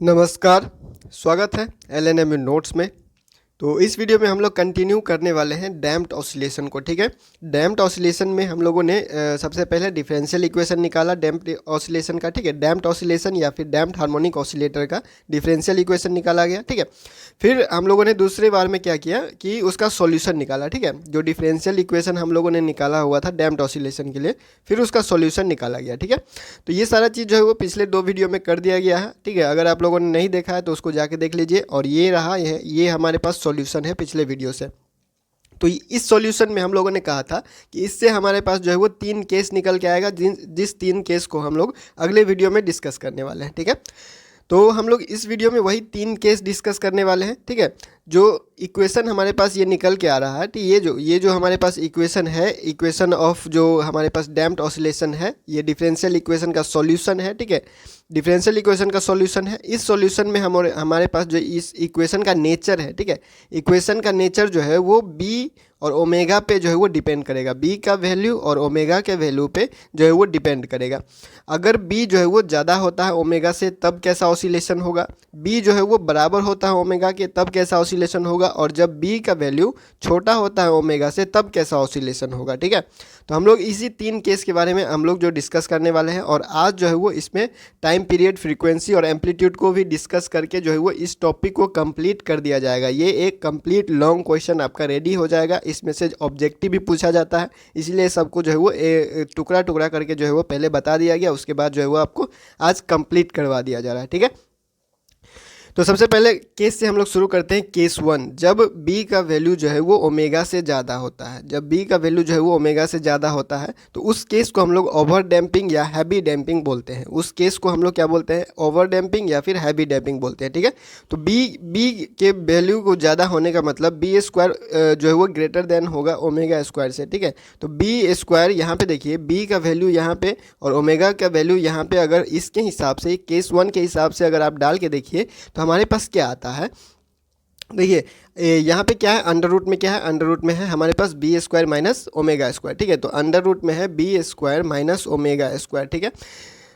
नमस्कार, स्वागत है एलएनएम नोट्स में। तो इस वीडियो में हम लोग कंटिन्यू करने वाले हैं डैम्प्ड ऑसिलेशन को। ठीक है, डैम्प्ड ऑसिलेशन में हम लोगों ने सबसे पहले डिफरेंशियल इक्वेशन निकाला डैम्प्ड ऑसिलेशन का। ठीक है, डैम्प्ड ऑसिलेशन या फिर डैम्प्ड हार्मोनिक ऑसिलेटर का डिफरेंशियल इक्वेशन निकाला गया। ठीक है, फिर हम लोगों ने दूसरे बार में क्या किया कि उसका सॉल्यूशन निकाला। ठीक है, जो डिफरेंशियल इक्वेशन हम लोगों ने निकाला हुआ था डैम्प्ड ऑसिलेशन के लिए, फिर उसका सॉल्यूशन निकाला गया। ठीक है, तो ये सारा चीज़ जो है वो पिछले 2 वीडियो में कर दिया गया है। ठीक है, अगर आप लोगों ने नहीं देखा है तो उसको जाके देख लीजिए। और ये रहा ये हमारे पास सॉल्यूशन है पिछले वीडियो से। तो इस सॉल्यूशन में हम लोगों ने कहा था कि इससे हमारे पास जो है वो 3 केस निकल के आएगा, जिस 3 केस को हम लोग अगले वीडियो में डिस्कस करने वाले हैं। ठीक है, तो हम लोग इस वीडियो में वही 3 केस डिस्कस करने वाले हैं। ठीक है, जो इक्वेशन हमारे पास ये निकल के आ रहा है, कि ये जो हमारे पास इक्वेशन है, इक्वेशन ऑफ जो हमारे पास डैम्प्ड ऑसिलेशन है, ये डिफरेंशियल इक्वेशन का सॉल्यूशन है। ठीक है, डिफरेंशियल इक्वेशन का सॉल्यूशन है। इस सॉल्यूशन में हमारे पास जो इस इक्वेशन का नेचर है, ठीक है, इक्वेशन का नेचर जो है वो बी और ओमेगा पे जो है वो डिपेंड करेगा। बी का वैल्यू और ओमेगा के वैल्यू पे जो है वो डिपेंड करेगा। अगर बी जो है वो ज़्यादा होता है ओमेगा से तब कैसा ऑसिलेशन होगा, बी जो है वो बराबर होता है ओमेगा के तब कैसा ऑसिलेशन होगा, और जब बी का वैल्यू छोटा होता है ओमेगा से तब कैसा ऑसिलेशन होगा। ठीक है, तो हम लोग इसी 3 केस के बारे में हम लोग जो डिस्कस करने वाले हैं। और आज जो है वो इसमें टाइम पीरियड, फ्रीक्वेंसी और एम्पलीट्यूड को भी डिस्कस करके जो है वो इस टॉपिक को कंप्लीट कर दिया जाएगा। ये एक कंप्लीट लॉन्ग क्वेश्चन आपका रेडी हो जाएगा। इसमें से ऑब्जेक्टिव भी पूछा जाता है, इसलिए सबको जो है वो टुकड़ा टुकड़ा करके जो है वो पहले बता दिया गया, उसके बाद जो है वो आपको आज कंप्लीट करवा दिया जा रहा है। ठीक है, तो सबसे पहले केस से हम लोग शुरू करते हैं। केस 1, जब b का वैल्यू जो है वो ओमेगा से ज़्यादा होता है। जब b का वैल्यू जो है वो ओमेगा से ज़्यादा होता है तो उस केस को हम लोग ओवर डैम्पिंग या हैवी डैम्पिंग बोलते हैं। उस केस को हम लोग क्या बोलते हैं, ओवर डैम्पिंग या फिर हैवी डैम्पिंग बोलते हैं। ठीक है, तो b के वैल्यू को ज़्यादा होने का मतलब बी स्क्वायर जो है वो ग्रेटर देन होगा ओमेगा स्क्वायर से। ठीक है, तो बी स्क्वायर यहाँ पे देखिए, b का वैल्यू यहाँ पे और ओमेगा का वैल्यू यहाँ पे, अगर इसके हिसाब से केस 1 के हिसाब से अगर आप डाल के देखिए तो हमारे पास क्या आता है। देखिए यहाँ पे क्या है, अंडर रूट में क्या है, अंडर रूट में है हमारे पास B square minus omega square. ठीक है, तो अंडर रूट में है B square minus omega square. ठीक है,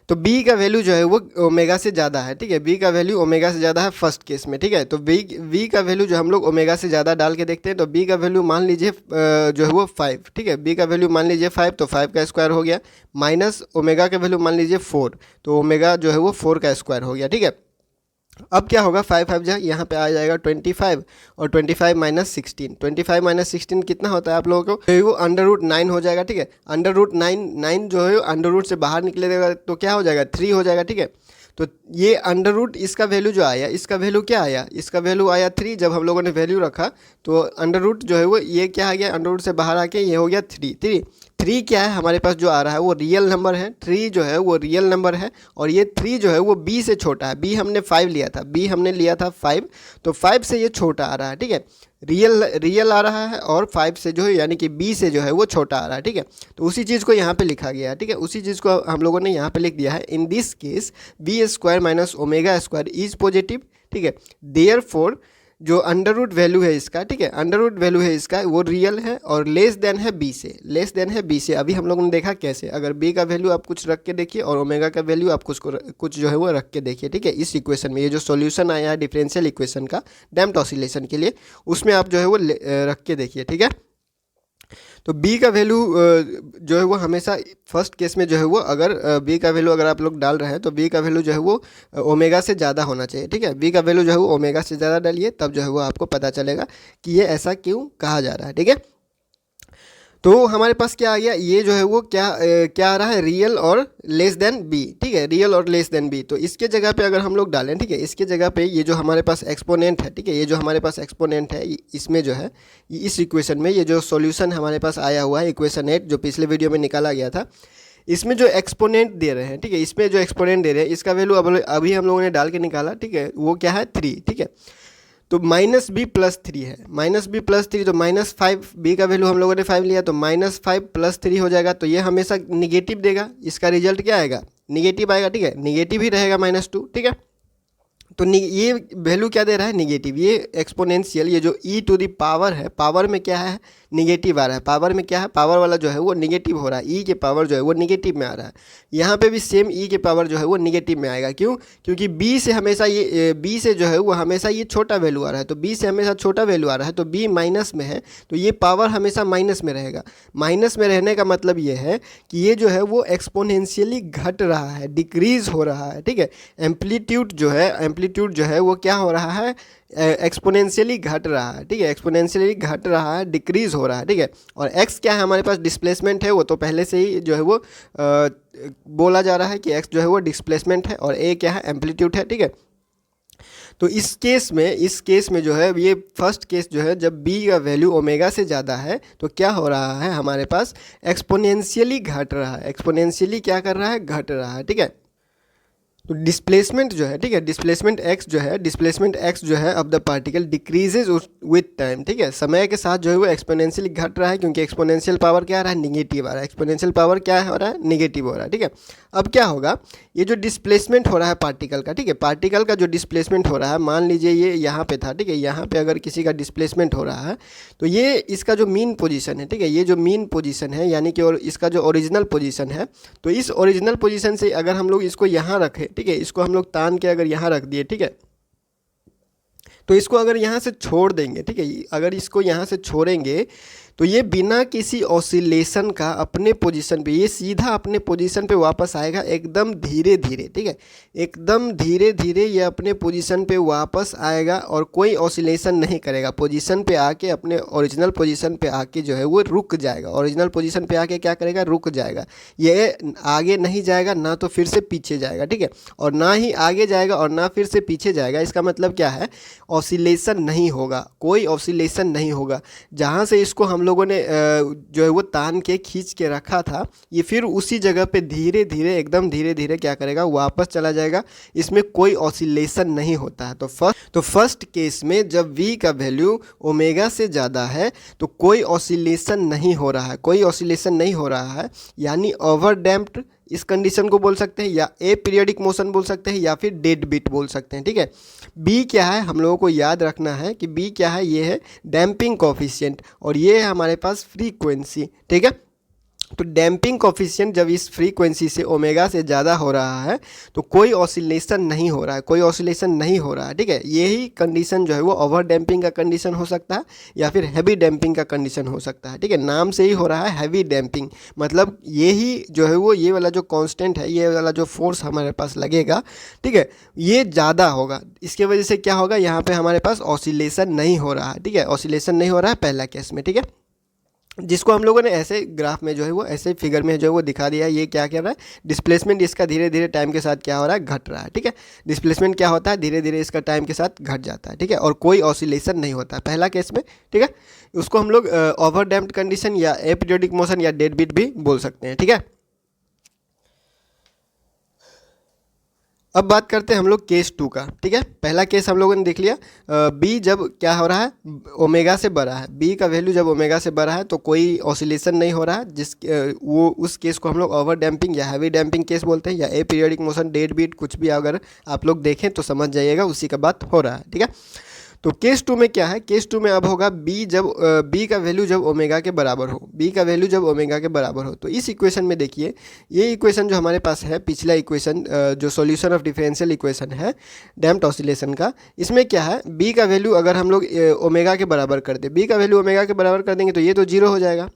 तो b का वैल्यू जो है वो ओमेगा से ज़्यादा है। ठीक है, b का वैल्यू ओमेगा से ज़्यादा है फर्स्ट केस में। ठीक है, तो v का वैल्यू जो हम लोग ओमेगा से ज़्यादा डाल के देखते हैं, तो b का वैल्यू मान लीजिए जो है वो 5। ठीक है, b का वैल्यू मान लीजिए 5, तो 5 का स्क्वायर हो गया, माइनस ओमेगा का वैल्यू मान लीजिए 4, तो ओमेगा जो है वो 4 का स्क्वायर हो गया। ठीक है, अब क्या होगा, 5 5 जा यहाँ पे आ जाएगा 25, और 25 माइनस 16, 25 माइनस 16 कितना होता है आप लोगों को, तो वो अंडर रूट 9 हो जाएगा। ठीक है, अंडर रूट 9 जो है अंडर रूट से बाहर निकलेगा तो क्या हो जाएगा, 3 हो जाएगा। ठीक है, तो ये अंडर रूट इसका वैल्यू जो आया, इसका वैल्यू क्या आया, इसका वैल्यू आया 3। जब हम लोगों ने वैल्यू रखा तो अंडर रूट जो है वो ये क्या आ गया, अंडर रूट से बाहर आके ये हो गया 3 क्या है हमारे पास जो आ रहा है वो रियल नंबर है। 3 जो है वो रियल नंबर है, और ये 3 जो है वो b से छोटा है। b हमने 5 लिया था, b हमने लिया था 5, तो 5 से ये छोटा आ रहा है। ठीक है, रियल आ रहा है, और 5 से जो है यानी कि b से जो है वो छोटा आ रहा है। ठीक है, तो उसी चीज़ को यहाँ पे लिखा गया है। ठीक है, उसी चीज़ को हम लोगों ने यहाँ पे लिख दिया है, in this case B square minus omega square is positive. ठीक है, देयरफॉर जो अंडर रूट वैल्यू है इसका, ठीक है, अंडर रूट वैल्यू है इसका वो रियल है और लेस देन है बी से, लेस देन है बी से। अभी हम लोगों ने देखा कैसे, अगर बी का वैल्यू आप कुछ रख के देखिए और ओमेगा का वैल्यू आप कुछ जो है वो रख के देखिए। ठीक है, इस इक्वेशन में ये जो सॉल्यूशन आया है डिफरेंशियल इक्वेशन का डैम्प्ड ऑसिलेशन के लिए, उसमें आप जो है वो रख के देखिए। ठीक है, तो b का वैल्यू जो है वो हमेशा फर्स्ट केस में जो है वो, अगर b का वैल्यू अगर आप लोग डाल रहे हैं तो b का वैल्यू जो है वो ओमेगा से ज़्यादा होना चाहिए। ठीक है, b का वैल्यू जो है वो ओमेगा से ज़्यादा डालिए, तब जो है वो आपको पता चलेगा कि ये ऐसा क्यों कहा जा रहा है। ठीक है, तो हमारे पास क्या आ गया, ये जो है वो क्या आ रहा है, रियल और लेस देन बी। ठीक है, रियल और लेस देन बी, तो इसके जगह पे अगर हम लोग डालें, ठीक है, इसके जगह पे ये जो हमारे पास एक्सपोनेंट है, ठीक है, ये जो हमारे पास एक्सपोनेंट है, इसमें जो है इस इक्वेशन में ये जो सॉल्यूशन हमारे पास आया हुआ है इक्वेशन 8 जो पिछले वीडियो में निकाला गया था, इसमें जो एक्सपोनेंट दे रहे हैं, ठीक है, इसमें जो एक्सपोनेंट दे रहे हैं इसका वैल्यू अभी हम लोगों ने डाल के निकाला। ठीक है, वो क्या है 3। ठीक है, तो माइनस बी प्लस 3 है, माइनस बी प्लस 3, तो माइनस 5, बी का वैल्यू हम लोगों ने 5 लिया तो माइनस 5 प्लस 3 हो जाएगा, तो ये हमेशा निगेटिव देगा, इसका रिजल्ट क्या आएगा, निगेटिव आएगा। ठीक है, निगेटिव ही रहेगा -2। ठीक है, तो ये वैल्यू क्या दे रहा है, निगेटिव। ये एक्सपोनेंशियल, ये जो ई टू द पावर है, पावर में क्या है, निगेटिव आ रहा है। पावर में क्या है, पावर वाला जो है वो निगेटिव हो रहा है, ई के पावर जो है वो निगेटिव में आ रहा है। यहाँ पे भी सेम ई के पावर जो है वो निगेटिव में आएगा। क्यों? क्योंकि बी से हमेशा ये बी से जो है वो हमेशा ये छोटा वैल्यू आ रहा है, तो बी से हमेशा छोटा वैल्यू आ रहा है, तो बी माइनस में है, तो ये पावर हमेशा माइनस में रहेगा। माइनस में रहने का मतलब ये है कि ये जो है वो एक्सपोनेंशियली घट रहा है, डिक्रीज हो रहा है, ठीक है। एम्पलीट्यूड जो है वो क्या हो रहा है, एक्सपोनेंशियली घट रहा है, ठीक है। एक्सपोनेंशियली घट रहा है, डिक्रीज हो रहा है, ठीक है। और एक्स क्या है हमारे पास, डिस्प्लेसमेंट है, वो तो पहले से ही जो है वो बोला जा रहा है कि एक्स जो है वो डिस्प्लेसमेंट है, और ए क्या है, एम्पलीट्यूड है, ठीक है। तो इस केस में जो है ये फर्स्ट केस जो है, जब b का वैल्यू ओमेगा से ज़्यादा है तो क्या हो रहा है, हमारे पास एक्सपोनेंशियली घट रहा है। एक्सपोनेंशियली क्या कर रहा है, घट रहा है, ठीक है। तो डिस्प्लेसमेंट जो है, ठीक है, डिस्प्लेसमेंट एक्स जो है of the particle decreases with time, ठीक है। समय के साथ जो है वो एक्सपोनेंशियली घट रहा है, क्योंकि एक्सपोनेंशियल पावर क्या आ रहा है, निगेटिव आ रहा है। एक्सपोनेंशियल पावर क्या हो रहा है, निगेटिव हो रहा है, ठीक है। अब क्या होगा, ये जो डिस्प्लेसमेंट हो रहा है पार्टिकल का, ठीक है, पार्टिकल का जो डिस्प्लेसमेंट हो रहा है, मान लीजिए ये यहाँ पे था, ठीक है, यहाँ पे अगर किसी का डिस्प्लेसमेंट हो रहा है तो ये इसका जो मीन पोजीशन है, ठीक है, ये जो मीन पोजीशन है यानी कि और इसका जो ओरिजिनल पोजीशन है, तो इस ओरिजिनल पोजीशन से अगर हम लोग इसको यहाँ रखें, ठीक है, इसको हम लोग तान के अगर यहाँ रख दिए, ठीक है, तो इसको अगर यहाँ से छोड़ देंगे, ठीक है, अगर इसको यहाँ से छोड़ेंगे तो ये बिना किसी ऑसिलेशन का अपने पोजीशन पे, ये सीधा अपने पोजीशन पे वापस आएगा, एकदम धीरे धीरे, ठीक है, एकदम धीरे धीरे ये अपने पोजीशन पे वापस आएगा और कोई ऑसिलेशन नहीं करेगा। पोजीशन पे आके, अपने ओरिजिनल पोजीशन पे आके जो है वो रुक जाएगा। ओरिजिनल पोजीशन पे आके क्या करेगा, रुक जाएगा। ये आगे नहीं जाएगा, ना तो फिर से पीछे जाएगा, ठीक है, और ना ही आगे जाएगा और ना फिर से पीछे जाएगा। इसका मतलब क्या है, ऑसिलेशन नहीं होगा, कोई ऑसिलेशन नहीं होगा। जहाँ से इसको हम लोगों ने जो है वो तान के खींच के रखा था, ये फिर उसी जगह पे धीरे धीरे, एकदम धीरे धीरे क्या करेगा, वापस चला जाएगा। इसमें कोई ऑसिलेशन नहीं होता है। तो फर्स्ट केस में जब v का वैल्यू ओमेगा से ज़्यादा है तो कोई ऑसिलेशन नहीं हो रहा है, कोई ऑसिलेशन नहीं हो रहा है, यानी ओवर डैम्प्ड इस कंडीशन को बोल सकते हैं, या ए पीरियडिक मोशन बोल सकते हैं, या फिर डेड बीट बोल सकते हैं, ठीक है। बी क्या है, हम लोगों को याद रखना है कि बी क्या है, ये है डैम्पिंग कोफिशिएंट, और ये है हमारे पास फ्रीक्वेंसी, ठीक है। तो डैम्पिंग कोफिशिएंट जब इस फ्रीक्वेंसी से ओमेगा से ज़्यादा हो रहा है तो कोई ऑसिलेशन नहीं हो रहा है, कोई ऑसिलेशन नहीं हो रहा है, ठीक है। यही कंडीशन जो है वो ओवर डैम्पिंग का कंडीशन हो सकता है, या फिर हैवी डैम्पिंग का कंडीशन हो सकता है, ठीक है। नाम से ही हो रहा है हैवी डैम्पिंग, मतलब यही जो है वो, ये वाला जो कांस्टेंट है, ये वाला जो फोर्स हमारे पास लगेगा, ठीक है, ये ज़्यादा होगा। इसके वजह से क्या होगा, यहाँ पे हमारे पास ऑसिलेशन नहीं हो रहा है, ठीक है, ऑसिलेशन नहीं हो रहा है पहला केस में, ठीक है, जिसको हम लोगों ने ऐसे ग्राफ में जो है वो, ऐसे फिगर में जो है वो दिखा दिया। ये क्या कर रहा है, डिस्प्लेसमेंट इसका धीरे धीरे टाइम के साथ क्या हो रहा है, घट रहा है, ठीक है। डिस्प्लेसमेंट क्या होता है, धीरे धीरे इसका टाइम के साथ घट जाता है, ठीक है, और कोई ऑसिलेशन नहीं होता है पहला केस में, ठीक है। उसको हम लोग ओवर डैम्प्ड कंडीशन या एपीरियोडिक मोशन या डेड बीट भी बोल सकते हैं, ठीक है। अब बात करते हैं हम लोग केस 2 का, ठीक है। पहला केस हम लोगों ने देख लिया, बी जब क्या हो रहा है, ओमेगा से बड़ा है, बी का वैल्यू जब ओमेगा से बड़ा है तो कोई ऑसिलेशन नहीं हो रहा है, वो उस केस को हम लोग ओवर डैम्पिंग या हैवी डैम्पिंग केस बोलते हैं, या ए पीरियडिक मोशन, डेड बीट, कुछ भी अगर आप लोग देखें तो समझ जाइएगा, उसी का बात हो रहा है, ठीक है। तो केस 2 में क्या है, केस 2 में अब होगा बी का वैल्यू जब ओमेगा के बराबर हो, बी का वैल्यू जब ओमेगा के बराबर हो। तो इस इक्वेशन में देखिए, ये इक्वेशन जो हमारे पास है, पिछला इक्वेशन जो सॉल्यूशन ऑफ डिफरेंशियल इक्वेशन है डैम्प्ड ऑसिलेशन का, इसमें क्या है, बी का वैल्यू अगर हम लोग ओमेगा के बराबर कर दे, बी का वैल्यू ओमेगा के बराबर कर देंगे तो ये तो जीरो हो जाएगा,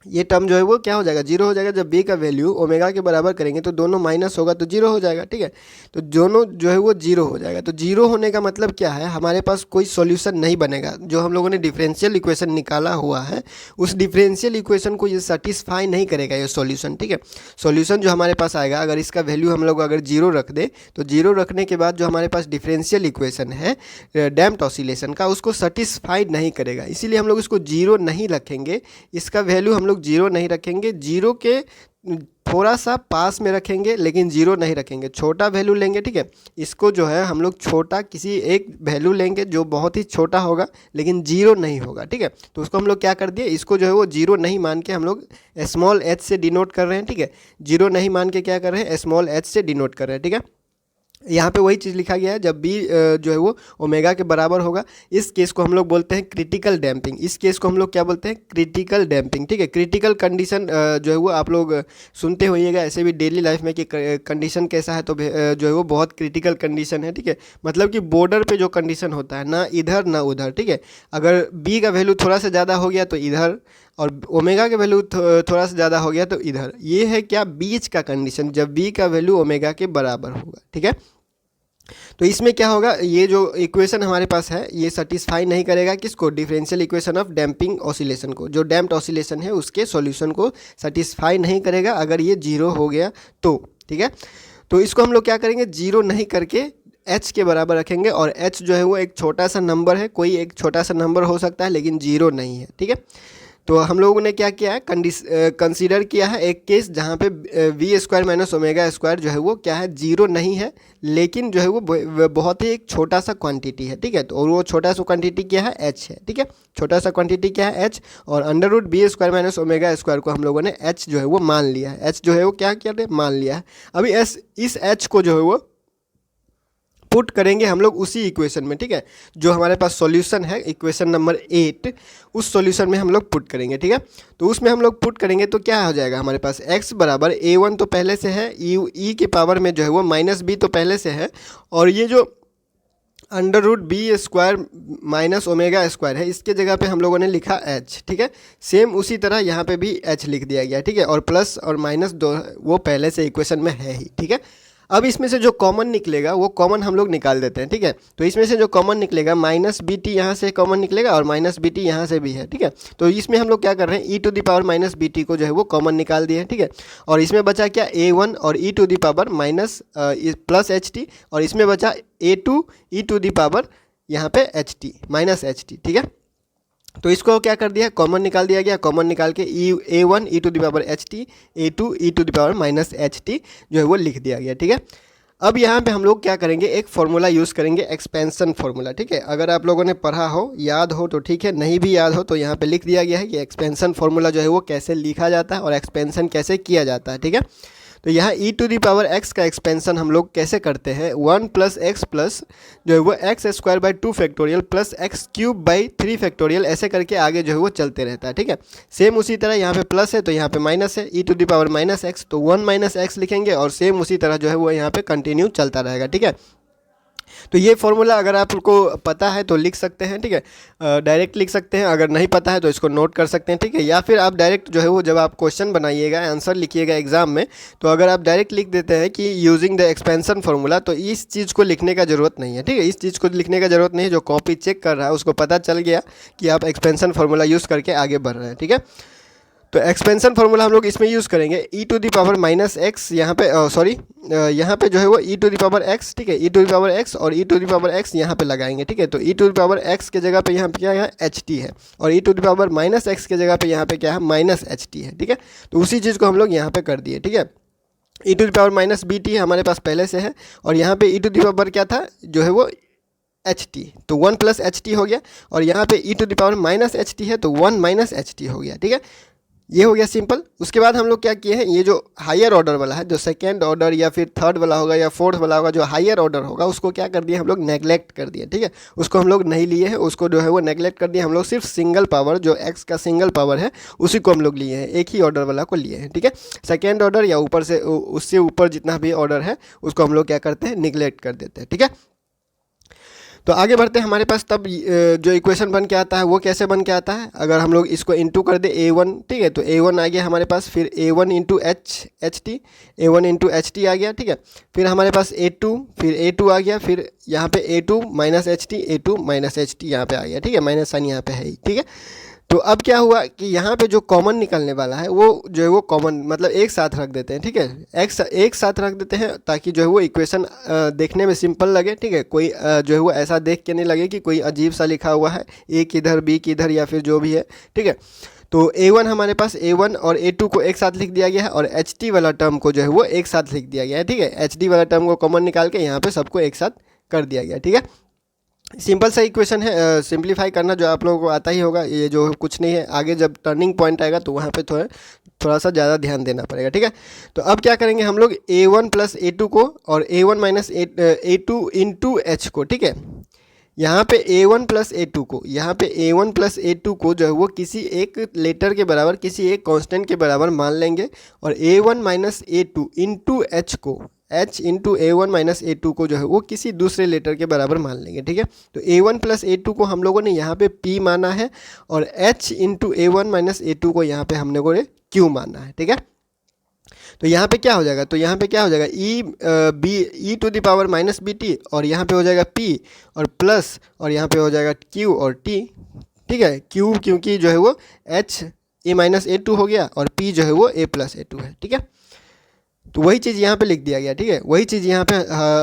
ये टर्म जो है वो क्या हो जाएगा, जीरो हो जाएगा। जब बी का वैल्यू ओमेगा के बराबर करेंगे तो दोनों माइनस होगा तो जीरो हो जाएगा, ठीक है। तो दोनों जो है वो जीरो हो जाएगा। तो जीरो होने का मतलब क्या है, हमारे पास कोई सॉल्यूशन नहीं बनेगा। जो हम लोगों ने डिफरेंशियल इक्वेशन निकाला हुआ है, उस डिफरेंशियल इक्वेशन को ये सेटिस्फाई नहीं करेगा ये सॉल्यूशन, ठीक है। सॉल्यूशन जो हमारे पास आएगा, अगर इसका वैल्यू हम लोग अगर जीरो रख दे तो जीरो रखने के बाद जो हमारे पास डिफरेंशियल इक्वेशन है डैम्प्ड ऑसिलेशन का, उसको सेटिस्फाइड नहीं करेगा। इसीलिए हम लोग इसको जीरो नहीं रखेंगे, इसका वैल्यू हम लोग जीरो नहीं रखेंगे, जीरो के थोड़ा सा पास में रखेंगे, लेकिन जीरो नहीं रखेंगे, छोटा वैल्यू लेंगे, ठीक है। इसको जो है हम लोग छोटा किसी एक वैल्यू लेंगे जो बहुत ही छोटा होगा, लेकिन जीरो नहीं होगा, ठीक है। तो उसको हम लोग क्या कर दिए, इसको जो है वो जीरो नहीं मान के हम लोग स्मॉल एच से डिनोट कर रहे हैं, ठीक है। जीरो नहीं मान के क्या कर रहे हैं, स्मॉल एच से डिनोट कर रहे हैं, ठीक है। यहाँ पे वही चीज़ लिखा गया है, जब b जो है वो ओमेगा के बराबर होगा, इस केस को हम लोग बोलते हैं क्रिटिकल डैम्पिंग। इस केस को हम लोग क्या बोलते हैं? Critical damping. ठीक है, क्रिटिकल कंडीशन जो है वो आप लोग सुनते होइएगा ऐसे भी डेली लाइफ में कि कंडीशन कैसा है, तो जो है वो बहुत क्रिटिकल कंडीशन है। ठीक है, मतलब कि बॉर्डर पे जो कंडीशन होता है, ना इधर ना उधर। ठीक है, अगर b का वैल्यू थोड़ा सा ज़्यादा हो गया तो इधर, और ओमेगा का वैल्यू थोड़ा सा ज़्यादा हो गया तो इधर। ये है क्या? बीच का कंडीशन, जब b का वैल्यू ओमेगा के बराबर होगा। ठीक है, तो इसमें क्या होगा, ये जो इक्वेशन हमारे पास है ये सेटिस्फाई नहीं करेगा किसको? Differential equation of damping oscillation को। जो डैम्प्ड ऑसिलेशन है उसके सॉल्यूशन को सेटिस्फाई नहीं करेगा अगर ये जीरो हो गया तो। ठीक है, तो इसको हम लोग क्या करेंगे? जीरो नहीं करके h के बराबर रखेंगे, और h जो है वो एक छोटा सा नंबर है, कोई एक छोटा सा नंबर हो सकता है लेकिन जीरो नहीं है। ठीक है, तो हम लोगों ने क्या किया है? कंसीडर किया है एक केस जहाँ पे B square minus omega square जो है वो क्या है? जीरो नहीं है, लेकिन जो है वो बहुत ही एक छोटा सा क्वांटिटी है। ठीक है, तो और वो छोटा सा क्वांटिटी क्या है? h है। ठीक है, छोटा सा क्वांटिटी क्या है? h, और under root B square minus omega square को हम लोगों ने h जो है वो मान लिया है। h जो है वो क्या किया है? मान लिया है। अभी इस h को जो है वो पुट करेंगे हम लोग उसी इक्वेशन में। ठीक है, जो हमारे पास सॉल्यूशन है इक्वेशन नंबर 8, उस सॉल्यूशन में हम लोग पुट करेंगे। ठीक है, तो उसमें हम लोग पुट करेंगे तो क्या हो जाएगा हमारे पास? x बराबर a1 तो पहले से है, e के पावर में जो है वो माइनस b तो पहले से है, और ये जो under root B square minus omega square है इसके जगह पे हम लोगों ने लिखा h। ठीक है, सेम उसी तरह यहाँ पे भी h लिख दिया गया। ठीक है, और प्लस और माइनस दो वो पहले से इक्वेशन में है ही। ठीक है, अब इसमें से जो कॉमन निकलेगा वो कॉमन हम लोग निकाल देते हैं। ठीक है, तो इसमें से जो कॉमन निकलेगा माइनस बी टी यहाँ से कॉमन निकलेगा और माइनस बी टी यहाँ से भी है। ठीक है, तो इसमें हम लोग क्या कर रहे हैं? E to the power minus B T को जो है वो कॉमन निकाल दिए। ठीक है, और इसमें बचा क्या? ए वन और E to the power minus plus H T, और इसमें बचा A two E to the power यहाँ पे H T minus H T. ठीक है, तो इसको क्या कर दिया? कॉमन निकाल दिया गया। कॉमन निकाल के A one E to the power H T, A two E to the power minus H T जो है वो लिख दिया गया। ठीक है, अब यहाँ पे हम लोग क्या करेंगे? एक फॉर्मूला यूज़ करेंगे, एक्सपेंशन फॉर्मूला। ठीक है, अगर आप लोगों ने पढ़ा हो, याद हो तो ठीक है, नहीं भी याद हो तो यहाँ पे लिख दिया गया है कि एक्सपेंशन फॉर्मूला जो है वो कैसे लिखा जाता है और एक्सपेंशन कैसे किया जाता है। ठीक है, तो यहाँ E to the power x का एक्सपेंशन हम लोग कैसे करते हैं? 1 प्लस एक्स प्लस जो है वो x square by 2 factorial plus x cube by 3 factorial, ऐसे करके आगे जो है वो चलते रहता है। ठीक है, सेम उसी तरह यहाँ पे प्लस है तो यहाँ पे माइनस है, E to the power minus X तो 1 माइनस एक्स लिखेंगे, और सेम उसी तरह जो है वो यहाँ पे कंटिन्यू चलता रहेगा। ठीक है, तो ये फॉर्मूला अगर आपको पता है तो लिख सकते हैं। ठीक है, डायरेक्ट लिख सकते हैं, अगर नहीं पता है तो इसको नोट कर सकते हैं। ठीक है, या फिर आप डायरेक्ट जो है वो जब आप क्वेश्चन बनाइएगा, आंसर लिखिएगा एग्जाम में, तो अगर आप डायरेक्ट लिख देते हैं कि यूजिंग द एक्सपेंशन फॉर्मूला, तो इस चीज़ को लिखने का ज़रूरत नहीं है। ठीक है, इस चीज़ को लिखने का ज़रूरत नहीं है। जो कॉपी चेक कर रहा है उसको पता चल गया कि आप एक्सपेंशन फॉर्मूला यूज़ करके आगे बढ़ रहे हैं। ठीक है, तो एक्सपेंशन फार्मूला हम लोग इसमें यूज़ करेंगे E to the power minus X, यहाँ पे सॉरी यहाँ पे जो है वो E to the power X. ठीक है, E to the power X और E to the power X यहाँ पे लगाएंगे। ठीक है, तो E to the power X के जगह पे यहाँ पे क्या है? एच टी है, और E to the power minus X के जगह पे यहाँ पे क्या है? माइनस एच टी है। ठीक है, तो उसी चीज़ को हम लोग यहाँ पे कर दिए। ठीक है, E to the power minus B T हमारे पास पहले से है, और यहाँ पे ई टू दी पावर क्या था? जो है वो एच टी, तो 1 प्लस एच टी हो गया, और यहाँ पे E to the power minus H T है तो 1 माइनस एच टी हो गया। ठीक है, ये हो गया सिंपल। उसके बाद हम लोग क्या किए हैं? ये जो हायर ऑर्डर वाला है, जो सेकेंड ऑर्डर या फिर थर्ड वाला होगा या फोर्थ वाला होगा, जो हायर ऑर्डर होगा उसको क्या कर दिए हम लोग? नेगलेक्ट कर दिए। ठीक है, उसको हम लोग नहीं लिए हैं, उसको जो है वो नेगलेक्ट कर दिए। हम लोग सिर्फ सिंगल पावर, जो एक्स का सिंगल पावर है उसी को हम लोग लिए हैं, एक ही ऑर्डर वाला को लिए हैं। ठीक है, सेकेंड ऑर्डर या ऊपर से उससे ऊपर जितना भी ऑर्डर है उसको हम लोग क्या करते हैं? निगलेक्ट कर देते हैं। ठीक है, तो आगे बढ़ते हैं। हमारे पास तब जो इक्वेशन बन के आता है वो कैसे बन के आता है? अगर हम लोग इसको इंटू कर दे ए वन, ठीक है, तो ए वन आ गया हमारे पास, फिर ए वन इंटू एच टी, ए वन इंटू एच टी आ गया। ठीक है, फिर हमारे पास ए टू, फिर ए टू आ गया, फिर यहाँ पे A two minus H T, A two minus H T यहाँ पे आ गया। ठीक है, माइनस साइन यहाँ पे है ही। ठीक है, तो अब क्या हुआ कि यहाँ पे जो कॉमन निकलने वाला है वो जो है वो कॉमन मतलब एक साथ रख देते हैं। ठीक है, एक साथ रख देते हैं ताकि जो है वो इक्वेशन देखने में सिंपल लगे। ठीक है, कोई जो है वो ऐसा देख के नहीं लगे कि कोई अजीब सा लिखा हुआ है, ए किधर बी किधर या फिर जो भी है। ठीक है, तो ए वन हमारे पास ए वन और ए टू को एक साथ लिख दिया गया है, और एच टी वाला टर्म को जो है वो एक साथ लिख दिया गया है। ठीक है, एच डी वाला टर्म को कॉमन निकाल के यहाँ पे सबको एक साथ कर दिया गया। ठीक है, सिंपल सा इक्वेशन है, सिंप्लीफाई करना जो आप लोगों को आता ही होगा। ये जो कुछ नहीं है, आगे जब टर्निंग पॉइंट आएगा तो वहाँ पे थोड़ा थोड़ा सा ज़्यादा ध्यान देना पड़ेगा, ठीक है। तो अब क्या करेंगे हम लोग A1 प्लस A2 को और A1 minus A2 into H को, ठीक है। यहाँ पे A1 प्लस A2 को, यहाँ पे A1 प्लस A2 को जो है वो किसी एक लेटर के बराबर, किसी एक कांस्टेंट के बराबर मान लेंगे, और A1 minus A2 into H को, h into A1 minus A2 को जो है वो किसी दूसरे लेटर के बराबर मान लेंगे, ठीक है। तो A1 प्लस A2 को हम लोगों ने यहाँ पे P माना है, और h into A1 minus A2 को यहाँ पे हम लोगों ने Q माना है, ठीक है। तो यहाँ पे क्या हो जाएगा, तो यहाँ पे क्या हो जाएगा e to the power minus BT, और यहाँ पे हो जाएगा P और प्लस, और यहाँ पे हो जाएगा Q और T, ठीक है। Q क्योंकि जो है वो h A माइनस A2 हो गया, और P जो है वो A प्लस A2 है, ठीक है। तो वही चीज़ यहाँ पे लिख दिया गया, ठीक है। वही चीज़ यहाँ पे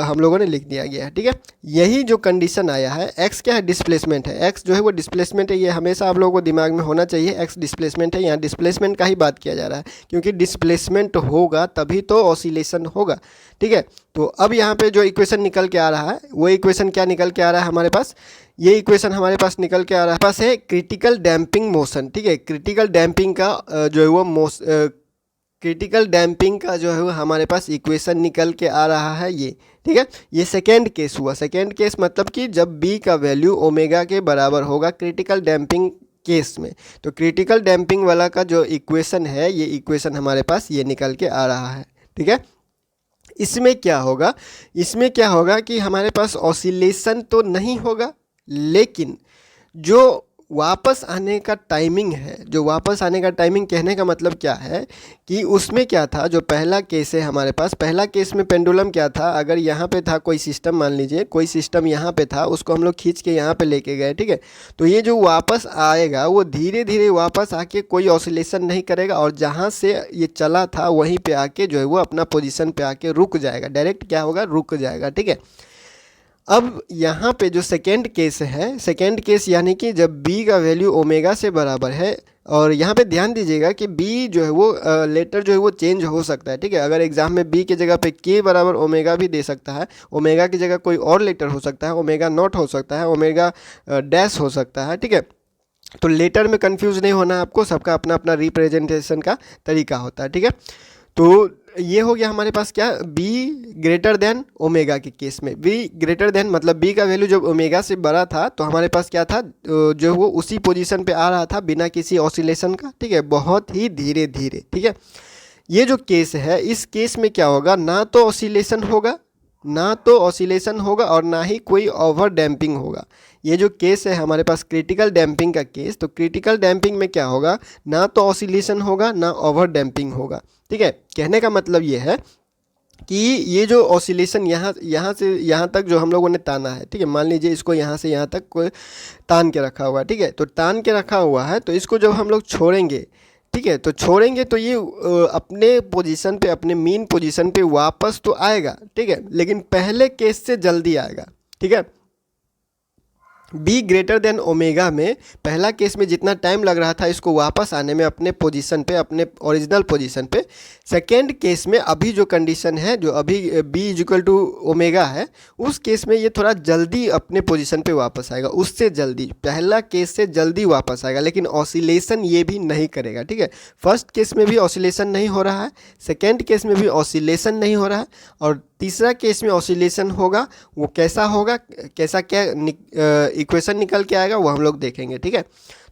हम लोगों ने लिख दिया गया है, ठीक है। यही जो कंडीशन आया है, x क्या है, डिस्प्लेसमेंट है, x जो है वो डिस्प्लेसमेंट है, ये हमेशा आप लोगों को दिमाग में होना चाहिए। x डिस्प्लेसमेंट है, यहाँ डिस्प्लेसमेंट का ही बात किया जा रहा है, क्योंकि डिस्प्लेसमेंट होगा तभी तो ऑसिलेशन होगा, ठीक है। तो अब यहाँ पे जो इक्वेशन निकल के आ रहा है, वो इक्वेशन क्या निकल के आ रहा है हमारे पास, ये इक्वेशन हमारे पास निकल के आ रहा है, पास है क्रिटिकल डैम्पिंग मोशन, ठीक है। क्रिटिकल डैम्पिंग का जो है वो क्रिटिकल डैम्पिंग का जो है वो हमारे पास इक्वेशन निकल के आ रहा है ये, ठीक है। ये सेकेंड केस हुआ। सेकेंड केस मतलब कि जब b का वैल्यू ओमेगा के बराबर होगा क्रिटिकल डैम्पिंग केस में, तो क्रिटिकल डैम्पिंग वाला का जो इक्वेशन है, ये इक्वेशन हमारे पास ये निकल के आ रहा है, ठीक है। इसमें क्या होगा, इसमें क्या होगा कि हमारे पास ऑसिलेशन तो नहीं होगा, लेकिन जो वापस आने का टाइमिंग है, जो वापस आने का टाइमिंग कहने का मतलब क्या है कि उसमें क्या था, जो पहला केस है हमारे पास, पहला केस में पेंडुलम क्या था, अगर यहाँ पे था कोई सिस्टम, मान लीजिए कोई सिस्टम यहाँ पे था, उसको हम लोग खींच के यहाँ पे लेके गए, ठीक है। तो ये जो वापस आएगा वो धीरे धीरे वापस आके कोई ऑसिलेशन नहीं करेगा, और जहाँ से ये चला था वहीं पे आके जो है वो अपना पोजीशन पे आके रुक जाएगा, डायरेक्ट क्या होगा, रुक जाएगा, ठीक है। अब यहाँ पे जो सेकेंड केस है, सेकेंड केस यानी कि जब b का वैल्यू ओमेगा से बराबर है, और यहाँ पे ध्यान दीजिएगा कि b जो है वो लेटर जो है वो चेंज हो सकता है, ठीक है। अगर एग्जाम में b की जगह पे k बराबर ओमेगा भी दे सकता है, ओमेगा की जगह कोई और लेटर हो सकता है, ओमेगा नॉट हो सकता है, ओमेगा डैश हो सकता है, ठीक है। तो लेटर में कंफ्यूज नहीं होना आपको, सबका अपना अपना रिप्रेजेंटेशन का तरीका होता है, ठीक है। तो ये हो गया हमारे पास क्या, b ग्रेटर देन ओमेगा के केस में। b ग्रेटर देन मतलब b का वैल्यू जब ओमेगा से बड़ा था तो हमारे पास क्या था, जो वो उसी पोजीशन पे आ रहा था बिना किसी ऑसिलेशन का, ठीक है, बहुत ही धीरे धीरे, ठीक है। ये जो केस है, इस केस में क्या होगा, ना तो ऑसिलेशन होगा, ना तो ऑसिलेशन होगा, और ना ही कोई ओवर डैम्पिंग होगा। ये जो केस है हमारे पास क्रिटिकल डैम्पिंग का केस, तो क्रिटिकल डैम्पिंग में क्या होगा, ना तो ऑसिलेशन होगा, ना ओवर डैम्पिंग होगा, ठीक है। कहने का मतलब ये है कि ये जो ऑसिलेशन यहाँ से यहाँ तक जो हम लोगों ने ताना है, ठीक है, मान लीजिए इसको यहाँ से यहाँ तक कोई तान के रखा हुआ है, ठीक है। तो तान के रखा हुआ है, तो इसको जब हम लोग छोड़ेंगे, ठीक है, तो छोड़ेंगे तो ये अपने पोजीशन पे, अपने मीन पोजीशन पे वापस तो आएगा, ठीक है, लेकिन पहले केस से जल्दी आएगा, ठीक है। b ग्रेटर देन ओमेगा में पहला केस में जितना टाइम लग रहा था इसको वापस आने में अपने पोजीशन पे, अपने ओरिजिनल पोजीशन पे, सेकेंड केस में अभी जो कंडीशन है, जो अभी b इक्वल टू ओमेगा है, उस केस में ये थोड़ा जल्दी अपने पोजीशन पे वापस आएगा, उससे जल्दी, पहला केस से जल्दी वापस आएगा, लेकिन ऑसिलेशन ये भी नहीं करेगा, ठीक है। फर्स्ट केस में भी ऑसिलेशन नहीं हो रहा है, सेकेंड केस में भी ऑसिलेशन नहीं हो रहा है, और तीसरा केस में ऑसिलेशन होगा। वो कैसा होगा, कैसा क्या इक्वेशन निकल के आएगा वो हम लोग देखेंगे, ठीक है।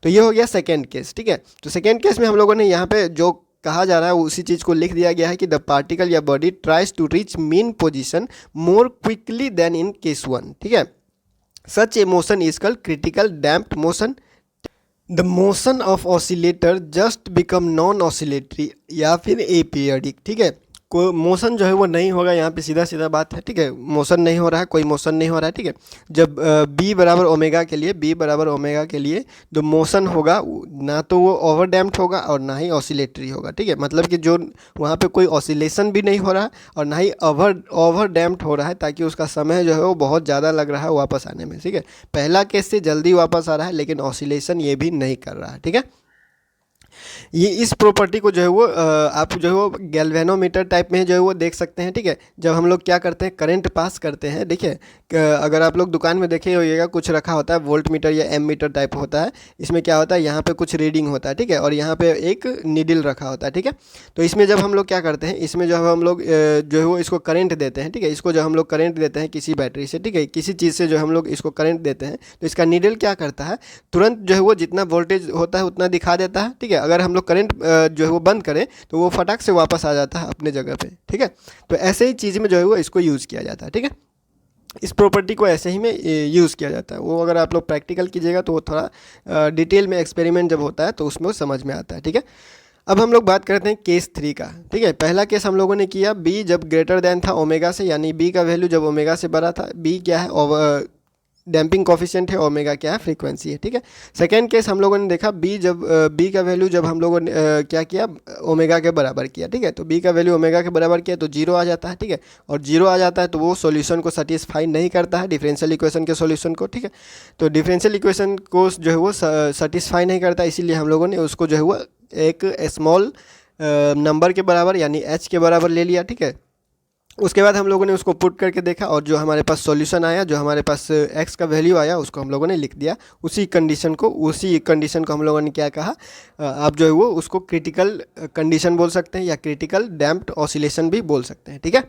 तो ये हो गया सेकेंड केस, ठीक है। तो सेकेंड केस में हम लोगों ने यहाँ पे जो कहा जा रहा है उसी चीज़ को लिख दिया गया है कि द पार्टिकल या body tries to reach mean position more quickly than in case one, ठीक है। Such a motion is called critical damped motion. The motion of oscillator just become non oscillatory या फिर एपीरियडिक, ठीक है। कोई मोशन जो है वो नहीं होगा, यहाँ पे सीधा सीधा बात है, ठीक है। मोशन नहीं हो रहा है, कोई मोशन नहीं हो रहा है, ठीक है। जब b बराबर ओमेगा के लिए, b बराबर ओमेगा के लिए जो मोशन होगा, ना तो वो ओवर डैम्प्ड होगा और ना ही ऑसिलेटरी होगा, ठीक है। मतलब कि जो वहाँ पे कोई ऑसिलेशन भी नहीं हो रहा है और ना ही ओवर डैम्प्ड हो रहा है, ताकि उसका समय जो है वो बहुत ज़्यादा लग रहा है वापस आने में, ठीक है। पहला केस से जल्दी वापस आ रहा है, लेकिन ऑसिलेशन ये भी नहीं कर रहा है, ठीक है। ये इस प्रॉपर्टी को जो है वो आप जो है वो गैल्वेनोमीटर टाइप में जो है वो देख सकते हैं, ठीक है। जब हम लोग क्या करते हैं, करंट पास करते हैं, देखिए अगर आप लोग दुकान में देखे होइएगा कुछ रखा होता है वोल्ट मीटर या एम मीटर टाइप होता है। इसमें क्या होता है, यहाँ पे कुछ रीडिंग होता है, ठीक है, और यहाँ पे एक नीडल रखा होता है, ठीक है। तो इसमें जब हम लोग क्या करते हैं, इसमें जब हम लोग जो है वो इसको करंट देते हैं, ठीक है, इसको जब हम लोग करंट देते हैं किसी बैटरी से, ठीक है, किसी चीज़ से जो हम लोग इसको करंट देते हैं, तो इसका नीडल क्या करता है, तुरंत जो है वो जितना वोल्टेज होता है उतना दिखा देता है, ठीक है। अगर हम लोग करंट जो है वो बंद करें तो वो फटाक से वापस आ जाता है अपने जगह पे, ठीक है। तो ऐसे ही चीज़ में जो है वो इसको यूज़ किया जाता है, ठीक है। इस प्रॉपर्टी को ऐसे ही में यूज़ किया जाता है। वो अगर आप लोग प्रैक्टिकल कीजिएगा तो वो थोड़ा डिटेल में एक्सपेरिमेंट जब होता है तो उसमें वो समझ में आता है, ठीक है। अब हम लोग बात करते हैं केस 3 का, ठीक है। पहला केस हम लोगों ने किया बी जब ग्रेटर देन था ओमेगा से, यानी बी का वैल्यू जब ओमेगा से बड़ा था। बी क्या है, डैम्पिंग कॉफिशिएंट है, ओमेगा क्या है, फ्रीक्वेंसी है, ठीक है। सेकेंड केस हम लोगों ने देखा बी जब बी का वैल्यू जब हम लोगों ने क्या किया, ओमेगा के बराबर किया, ठीक है। तो बी का वैल्यू ओमेगा के बराबर किया तो जीरो आ जाता है, ठीक है। और जीरो आ जाता है तो वो सॉल्यूशन को सेटिस्फाई नहीं करता है, डिफरेंशियल इक्वेशन के सॉल्यूशन को, ठीक है। तो डिफरेंशियल इक्वेशन को जो है वो सेटिस्फाई नहीं करता, इसीलिए हम लोगों ने उसको जो है वो एक स्मॉल नंबर के बराबर यानी एच के बराबर ले लिया, ठीक है। उसके बाद हम लोगों ने उसको पुट करके देखा और जो हमारे पास सॉल्यूशन आया, जो हमारे पास एक्स का वैल्यू आया, उसको हम लोगों ने लिख दिया। उसी कंडीशन को हम लोगों ने क्या कहा, आप जो है वो उसको क्रिटिकल कंडीशन बोल सकते हैं या क्रिटिकल डैम्प्ड ऑसिलेशन भी बोल सकते हैं, ठीक है।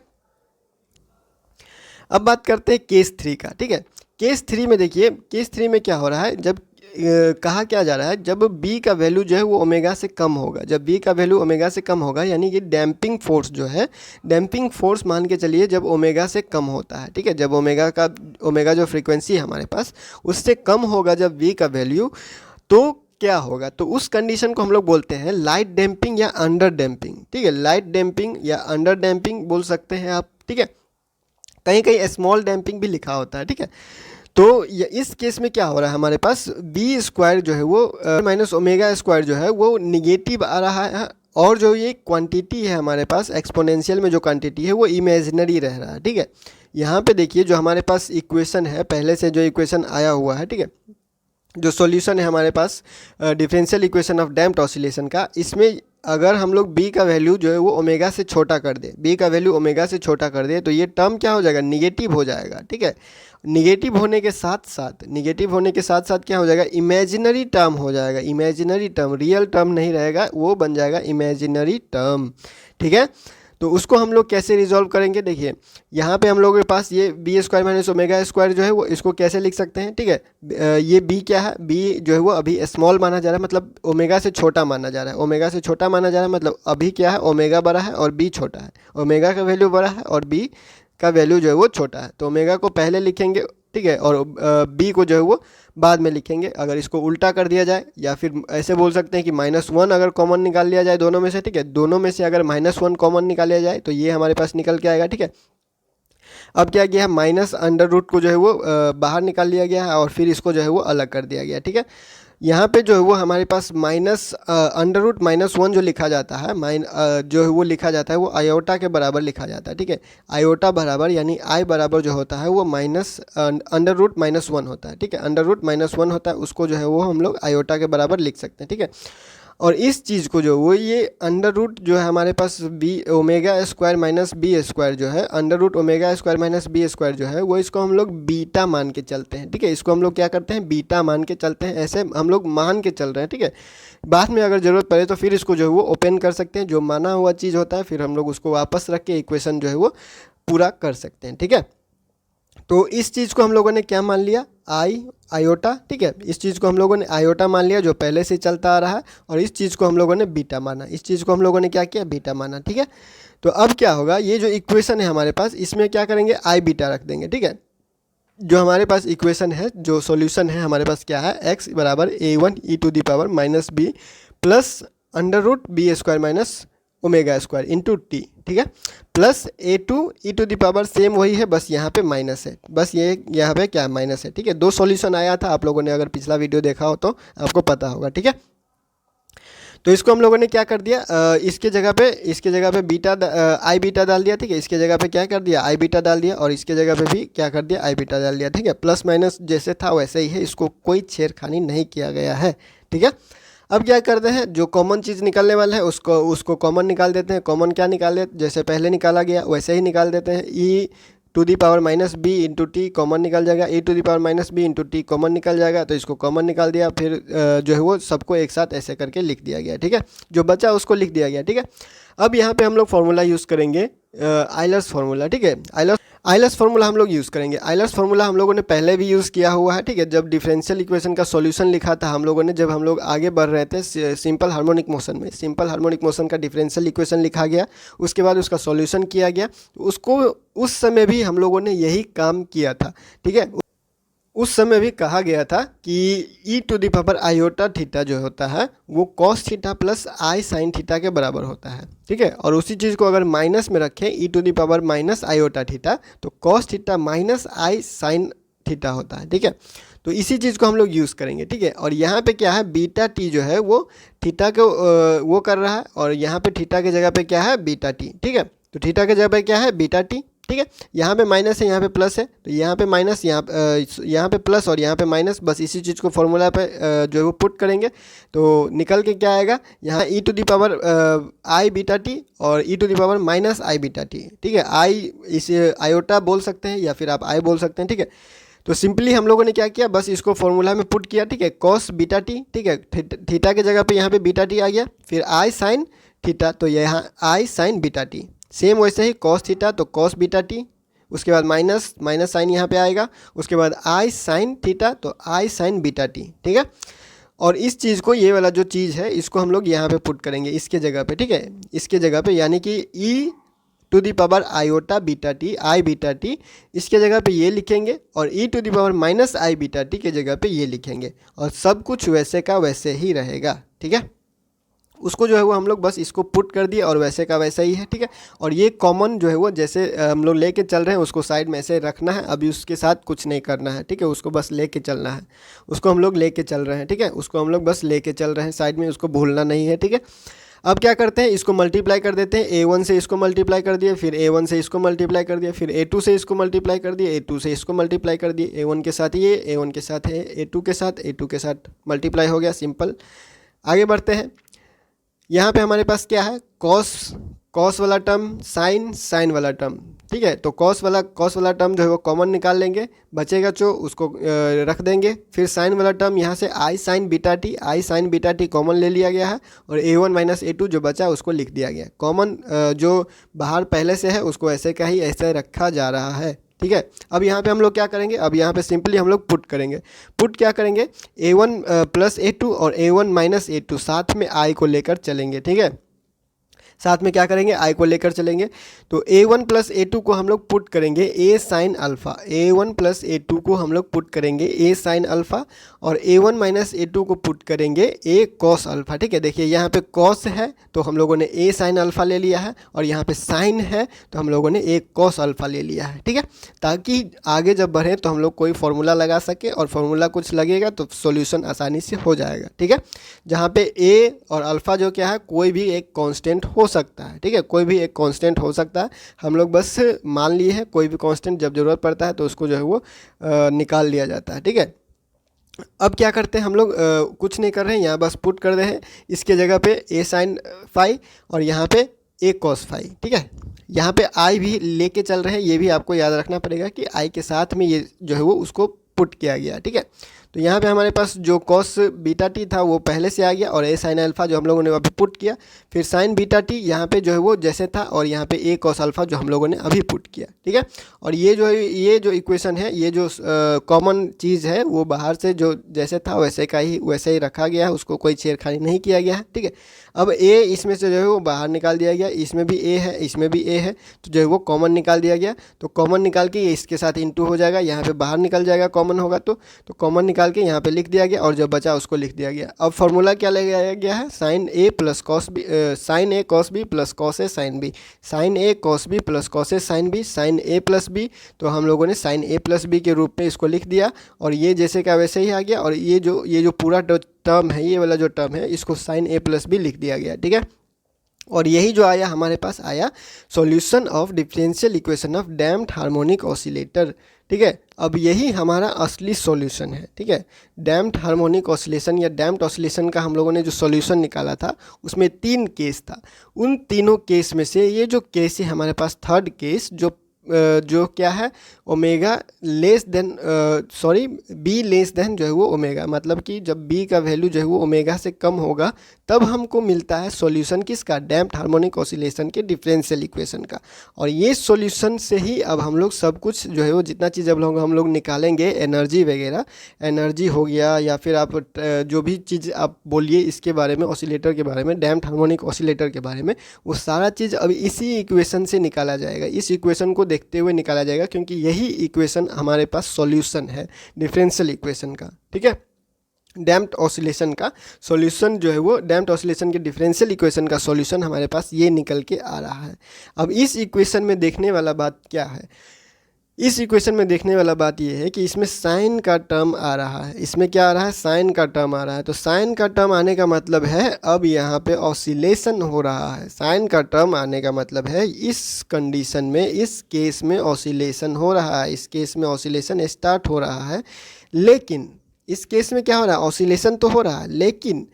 अब बात करते हैं केस 3 का, ठीक है। केस 3 में देखिए, केस 3 में क्या हो रहा है, जब कहा क्या जा रहा है, जब b का वैल्यू जो है वो ओमेगा से कम होगा, जब b का वैल्यू ओमेगा से कम होगा, यानी कि डैम्पिंग फोर्स जो है, डैम्पिंग फोर्स मान के चलिए जब ओमेगा से कम होता है, ठीक है। जब ओमेगा जो फ्रीक्वेंसी है हमारे पास उससे कम होगा जब v का वैल्यू, तो क्या होगा, तो उस कंडीशन को हम लोग बोलते हैं लाइट डैम्पिंग या अंडर डैम्पिंग, ठीक है। लाइट डैम्पिंग या अंडर डैम्पिंग बोल सकते हैं आप, ठीक है। कहीं कहीं स्मॉल डैम्पिंग भी लिखा होता है, ठीक है। तो इस केस में क्या हो रहा है, हमारे पास बी स्क्वायर जो है वो माइनस ओमेगा स्क्वायर जो है वो निगेटिव आ रहा है, और जो ये क्वांटिटी है हमारे पास एक्सपोनेंशियल में जो क्वांटिटी है वो इमेजिनरी रह रहा है, ठीक है। यहाँ पे देखिए जो हमारे पास इक्वेशन है, पहले से जो इक्वेशन आया हुआ है, ठीक है, जो सॉल्यूशन है हमारे पास differential equation of damped oscillation का, इसमें अगर हम लोग b का वैल्यू जो है वो ओमेगा से छोटा कर दे, b का वैल्यू ओमेगा से छोटा कर दे, तो ये टर्म क्या हो जाएगा, निगेटिव हो जाएगा, ठीक है। निगेटिव होने के साथ साथ क्या हो जाएगा, इमेजिनरी टर्म हो जाएगा, इमेजिनरी टर्म, रियल टर्म नहीं रहेगा, वो बन जाएगा इमेजिनरी टर्म, ठीक है। तो उसको हम लोग कैसे रिजॉल्व करेंगे, देखिए यहाँ पे हम लोगों के पास ये B square minus omega square जो है वो इसको कैसे लिख सकते हैं, ठीक है। ये बी क्या है, बी जो है वो अभी स्मॉल माना जा रहा है, मतलब ओमेगा से छोटा माना जा रहा है, ओमेगा से छोटा माना जा रहा है, मतलब अभी क्या है, ओमेगा बड़ा है और बी छोटा है, ओमेगा का वैल्यू बड़ा है और बी का वैल्यू जो है वो छोटा है। तो ओमेगा को पहले लिखेंगे, ठीक है, और बी को जो है वो बाद में लिखेंगे। अगर इसको उल्टा कर दिया जाए या फिर ऐसे बोल सकते हैं कि -1 अगर कॉमन निकाल लिया जाए दोनों में से, ठीक है, दोनों में से अगर -1 कॉमन निकाल लिया जाए तो ये हमारे पास निकल के आएगा, ठीक है। अब क्या किया है, माइनस अंडर रूट को जो है वो बाहर निकाल लिया गया है और फिर इसको जो है वो अलग कर दिया गया, ठीक है। यहाँ पे जो है वो हमारे पास माइनस अंडर रूट -1 जो लिखा जाता है, जो है वो लिखा जाता है वो आयोटा के बराबर लिखा जाता है, ठीक है। आयोटा बराबर यानी आई बराबर जो होता है वो माइनस अंडर रूट -1 होता है, ठीक है। अंडर रूट -1 होता है, उसको जो है वो हम लोग आयोटा के बराबर लिख सकते हैं, ठीक है। और इस चीज़ को जो वो ये अंडर रूट जो है हमारे पास B omega square minus B square जो है, under root omega square minus B square जो है वो, इसको हम लोग बीटा मान के चलते हैं, ठीक है। इसको हम लोग क्या करते हैं, बीटा मान के चलते हैं, ऐसे हम लोग मान के चल रहे हैं, ठीक है। बाद में अगर ज़रूरत पड़े तो फिर इसको जो है वो ओपन कर सकते हैं, जो माना हुआ चीज़ होता है फिर हम लोग उसको वापस रख के इक्वेशन जो है वो पूरा कर सकते हैं, ठीक है। तो इस चीज़ को हम लोगों ने क्या मान लिया, आयोटा, ठीक है। इस चीज़ को हम लोगों ने आयोटा मान लिया जो पहले से चलता आ रहा है, और इस चीज़ को हम लोगों ने बीटा माना, इस चीज़ को हम लोगों ने क्या किया, बीटा माना, ठीक है। तो अब क्या होगा, ये जो इक्वेशन है हमारे पास, इसमें क्या करेंगे, आई बीटा रख देंगे, ठीक है। जो हमारे पास इक्वेशन है, जो सॉल्यूशन है हमारे पास क्या है, x बराबर a1 e⁻ -b plus under root B square minus omega square into T, ठीक है, प्लस a2 e⁻, सेम वही है, बस यहाँ पे माइनस है, बस ये यहाँ पे क्या माइनस है, ठीक है। दो सॉल्यूशन आया था, आप लोगों ने अगर पिछला वीडियो देखा हो तो आपको पता होगा, ठीक है। तो इसको हम लोगों ने क्या कर दिया, इसके जगह पे बीटा आई बीटा डाल दिया, ठीक है। इसके जगह पे क्या कर दिया, आई बीटा डाल दिया, और इसके जगह पे भी क्या कर दिया, आई बीटा डाल दिया, ठीक है। प्लस माइनस जैसे था वैसे ही है, इसको कोई छेड़खानी नहीं किया गया है, ठीक है। अब क्या करते हैं, जो कॉमन चीज़ निकलने वाला है उसको कॉमन निकाल देते हैं। कॉमन क्या निकाले, जैसे पहले निकाला गया वैसे ही निकाल देते हैं। E to the power minus B into T common निकल जाएगा, E to the power minus B into T common निकल जाएगा, तो इसको कॉमन निकाल दिया। फिर जो है वो सबको एक साथ ऐसे करके लिख दिया गया, ठीक है। जो बचा उसको लिख दिया गया, ठीक है। अब यहाँ पे हम लोग फार्मूला यूज़ करेंगे आइलर्स फार्मूला, ठीक है। आइलर्स फार्मूला हम लोग यूज़ करेंगे। आइलर्स फार्मूला हम लोगों ने पहले भी यूज़ किया हुआ है, ठीक है। जब डिफरेंशियल इक्वेशन का सॉल्यूशन लिखा था हम लोगों ने, जब हम लोग आगे बढ़ रहे थे सिंपल हार्मोनिक मोशन में, सिंपल हार्मोनिक मोशन का डिफरेंशियल इक्वेशन लिखा गया, उसके बाद उसका सॉल्यूशन किया गया। उसको उस समय भी हम लोगों ने यही काम किया था, ठीक है। उस समय भी कहा गया था कि E to the power iota theta जो होता है वो cos theta plus I sine theta के बराबर होता है, ठीक है। और उसी चीज़ को अगर माइनस में रखें, E to the power minus iota theta, तो cos theta minus I sine theta होता है, ठीक है। तो इसी चीज़ को हम लोग यूज़ करेंगे, ठीक है। और यहाँ पे क्या है, बीटा टी जो है वो थीटा को वो कर रहा है, और यहाँ पे थीटा के जगह पे क्या है, बीटा टी, ठीक है। तो थीटा के जगह पे क्या है, बीटा टी, ठीक है। यहाँ पे माइनस है, यहाँ पे प्लस है, तो यहाँ पे माइनस, यहाँ पे प्लस और यहाँ पे माइनस, बस इसी चीज़ को फॉर्मूला पे जो है वो पुट करेंगे तो निकल के क्या आएगा, यहाँ E to the power I beta T और E to the power minus I beta T, ठीक है। आई इसे आयोटा बोल सकते हैं या फिर आप आई बोल सकते हैं, ठीक है। तो सिंपली हम लोगों ने क्या किया, बस इसको फॉर्मूला में पुट किया, ठीक है। कॉस बीटा टी, ठीक है, थीटा के जगह पे यहाँ पे बीटा टी आ गया, फिर आई साइन थीटा, तो यहाँ आई साइन बीटा टी। सेम वैसे ही कॉस थीटा तो कॉस बीटा टी, उसके बाद माइनस माइनस साइन यहाँ पे आएगा, उसके बाद आई साइन थीटा तो आई साइन बीटा टी, ठीक है। और इस चीज़ को, ये वाला जो चीज़ है इसको हम लोग यहाँ पे पुट करेंगे इसके जगह पे, ठीक है। इसके जगह पे यानी कि E to the power iota beta T I beta T, इसके जगह पे ये लिखेंगे, और E to the power minus I beta T के जगह पे ये लिखेंगे, और सब कुछ वैसे का वैसे ही रहेगा, ठीक है। उसको जो है वो हम लोग बस इसको पुट कर दिए और वैसे का वैसा ही है, ठीक है। और ये कॉमन जो है वो जैसे हम लोग लेके चल रहे हैं उसको साइड में ऐसे रखना है, अभी उसके साथ कुछ नहीं करना है, ठीक है। उसको बस लेके चलना है, उसको हम लोग लेके चल रहे हैं, ठीक है। उसको हम लोग बस लेके चल रहे हैं साइड में, उसको भूलना नहीं है, ठीक है। अब क्या करते हैं, इसको मल्टीप्लाई कर देते हैं। A1 से इसको मल्टीप्लाई कर दिए, फिर A1 से इसको मल्टीप्लाई कर दिया, फिर A2 से इसको मल्टीप्लाई कर दिए, A2 से इसको मल्टीप्लाई कर दिए, A1 के साथ ये, A1 के साथ है, A2 के साथ, A2 के साथ मल्टीप्लाई हो गया, सिंपल। आगे बढ़ते हैं। यहाँ पे हमारे पास क्या है, कॉस वाला टर्म, साइन वाला टर्म, ठीक है। तो कॉस वाला टर्म जो है वो कॉमन निकाल लेंगे, बचेगा जो उसको रख देंगे। फिर साइन वाला टर्म यहाँ से आई साइन बीटा टी कॉमन ले लिया गया है, और A1 माइनस A2 जो बचा उसको लिख दिया गया। कॉमन जो बाहर पहले से है उसको ऐसे का ही ऐसे रखा जा रहा है, ठीक है। अब यहाँ पे हम लोग क्या करेंगे, अब यहाँ पे सिंपली हम लोग पुट करेंगे। पुट क्या करेंगे, A1 प्लस A2 और A1 माइनस A2 साथ में आई को लेकर चलेंगे, ठीक है। साथ में क्या करेंगे, आई को लेकर चलेंगे। तो A1 प्लस A2 को हम लोग पुट करेंगे A sine alpha, A1 plus A2 को हम लोग पुट करेंगे A साइन अल्फ़ा, और A1 माइनस A2 को पुट करेंगे A कॉस अल्फ़ा, ठीक है। देखिए यहाँ पे कॉस है तो हम लोगों ने A साइन अल्फ़ा ले लिया है, और यहाँ पे साइन है तो हम लोगों ने A कॉस अल्फ़ा ले लिया है, ठीक है। ताकि आगे जब बढ़ें तो हम लोग कोई फॉर्मूला लगा सके, और फॉर्मूला कुछ लगेगा तो सॉल्यूशन आसानी से हो जाएगा, ठीक है। जहाँ पे A और अल्फ़ा जो क्या है, कोई भी एक कांस्टेंट हो सकता है, ठीक है। कोई भी एक कांस्टेंट हो सकता है, हम लोग बस मान लिए हैं कोई भी कांस्टेंट, जब ज़रूरत पड़ता है तो उसको जो है वो निकाल लिया जाता है, ठीक है। अब क्या करते हैं हम लोग, कुछ नहीं कर रहे हैं, यहाँ बस पुट कर रहे हैं इसके जगह पे A साइन फाई और यहाँ पे A कॉस फाई, ठीक है। यहाँ पे आई भी लेके चल रहे हैं, ये भी आपको याद रखना पड़ेगा कि आई के साथ में ये जो है वो उसको पुट किया गया, ठीक है। तो यहाँ पे हमारे पास जो कॉस बीटा टी था वो पहले से आ गया, और A साइन अल्फ़ा जो हम लोगों ने अभी पुट किया, फिर साइन बीटा टी यहाँ पे जो है वो जैसे था, और यहाँ पे A कॉस अल्फ़ा जो हम लोगों ने अभी पुट किया, ठीक है। और ये जो इक्वेशन है, ये जो कॉमन चीज़ है वो बाहर से जो जैसे था वैसे ही रखा गया है, उसको कोई छेड़खानी नहीं किया गया है, ठीक है। अब A इसमें से जो है वो बाहर निकाल दिया गया, इसमें भी A है, इसमें भी A है, तो जो है वो कॉमन निकाल दिया गया। तो कॉमन निकाल के ये इसके साथ इंटू हो जाएगा, यहाँ पे बाहर निकल जाएगा कॉमन होगा तो कॉमन निकाल के यहाँ पे लिख दिया गया, और जो बचा उसको लिख दिया गया। अब फॉर्मूला क्या लगाया गया है, sine A plus cos B, sine A cos B plus cos A sine B, sine A cos B plus cos A sine B, sine A plus B, तो हम लोगों ने साइन A प्लस बी के रूप में इसको लिख दिया, और ये जैसे का वैसे ही आ गया। और ये जो पूरा टर्म है, ये वाला जो टर्म है, इसको साइन A प्लस बी लिख दिया गया, ठीक है। और यही जो आया हमारे पास आया solution of differential equation of damped harmonic oscillator. ठीक है, अब यही हमारा असली सॉल्यूशन है। ठीक है, डैम्प्ड हार्मोनिक ऑसिलेशन या डैम्प्ड ऑसिलेशन का हम लोगों ने जो सॉल्यूशन निकाला था उसमें 3 केस था। उन तीनों केस में से ये जो केस है हमारे पास थर्ड केस जो क्या है, omega less than be less than जो है वो ओमेगा, मतलब कि जब बी का वैल्यू जो है वो ओमेगा से कम होगा तब हमको मिलता है सॉल्यूशन किसका, डैम्प्ड हार्मोनिक ऑसिलेशन के डिफरेंशियल इक्वेशन का। और ये सॉल्यूशन से ही अब हम लोग सब कुछ जो है वो जितना चीज़ अब हम लोग निकालेंगे, एनर्जी वगैरह, एनर्जी हो गया या फिर आप जो भी चीज़ आप बोलिए इसके बारे में, ऑसिलेटर के बारे में, डैम्प्ड हार्मोनिक ऑसिलेटर के बारे में, वो सारा चीज़ अब इसी इक्वेशन से निकाला जाएगा, इस इक्वेशन को देखते हुए निकाला जाएगा, क्योंकि यही इक्वेशन हमारे पास सॉल्यूशन है डिफरेंशियल इक्वेशन का। ठीक है, डैम्प्ड ऑसिलेशन का सॉल्यूशन जो है वो, डैम्प्ड ऑसिलेशन के डिफरेंशियल इक्वेशन का सॉल्यूशन हमारे पास ये निकल के आ रहा है। अब इस इक्वेशन में देखने वाला बात क्या है, इस इक्वेशन में देखने वाला बात ये है कि इसमें साइन का टर्म आ रहा है। इसमें क्या आ रहा है, साइन का टर्म आ रहा है। तो साइन का टर्म आने का मतलब है अब यहाँ पे ऑसिलेशन हो रहा है। साइन का टर्म आने का मतलब है इस कंडीशन में, इस केस में ऑसिलेशन हो रहा है, इस केस में ऑसिलेशन स्टार्ट हो रहा है। लेकिन इस केस में क्या हो रहा है, ऑसिलेशन तो हो रहा है लेकिन